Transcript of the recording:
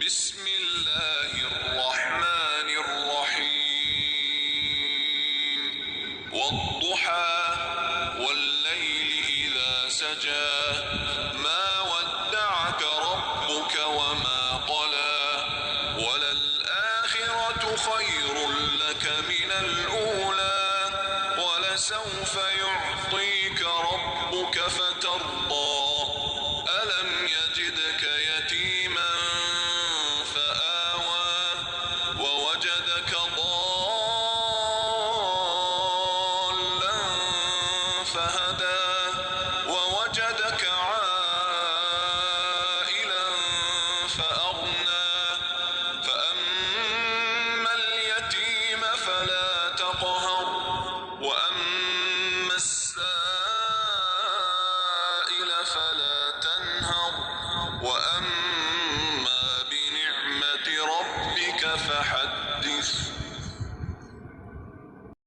بسم الله الرحمن الرحيم والضحى والليل إذا سجى ما ودعك ربك وما قلى وللآخرة خير لك من الأولى ولسوف يعطيك ربك فترضى ألم يجدك يتيما فآوى ووجدك ضالا فهدى ووجدك عائلا فأغنى فأما اليتيم فلا تقهر وأما السائل فلا تنهر وأما بنعمة ربك فحدث.